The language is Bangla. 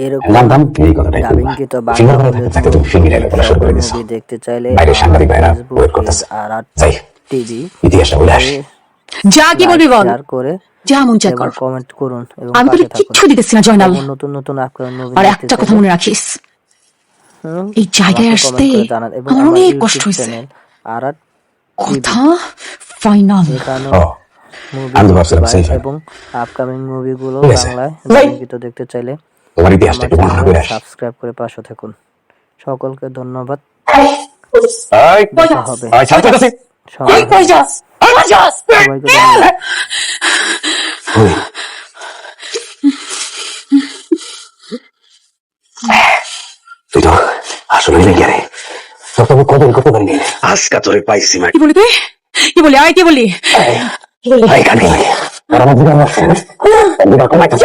এরকম জানতাম এই কথাটাই ডাবিংকৃত ফিঙ্গার বাংলা করে থাকে তুমি ফিঙ্গি ডায়লগ বলা শুরু করে দিছো মুভি দেখতে চাইলে বাইরে সাংবাদিক ভাইরা ফেসবুক ওয়েট পেজ করতেছে আর যাই টিভি ইতিহাসটা বলে আসি যা কি বলবি বল, শেয়ার করে যা মন চায় এবং কর। কমেন্ট করুন এবং আমি তোকে পাশে থাকুন। কিচ্ছু দিতেছি না জয়নাল। এবং নতুন নতুন আপকামিং মুভি আর দেখতে একটা কথা চাইলে মনে রাখিস, এই জায়গায় আমাকে আসতে কমেন্ট করে জানান এবং আমার আমার অনেক কষ্ট ইউটিউব হয়েছে। চ্যানেল আর কথা ফাইনাল। এখানে ও মুভি আমি তো ভাবছিলাম সেই এবং আপকামিং মুভিগুলো ঠিক আছে। বাংলায় ডাবিংকৃত দেখতে চাইলে তোমার ইতিহাসটা একটু বর্ণনা করে আসি সাবস্ক্রাইব করে পাশে থাকুন। সকলকে ধন্যবাদ। এই দেখা হবে এই ছাত্র কাছে সবাইকে ধন্যবাদ। ওই তুই তো আসলে লেগে রে তোর তো কদর করতে পারিনি আজকা তোরে পাইছি মা কি বলি তুই? কি বলি? আয় কি বলি? এই কানকে লাগে আর আমার দিকে আমার দিকে কমাইতে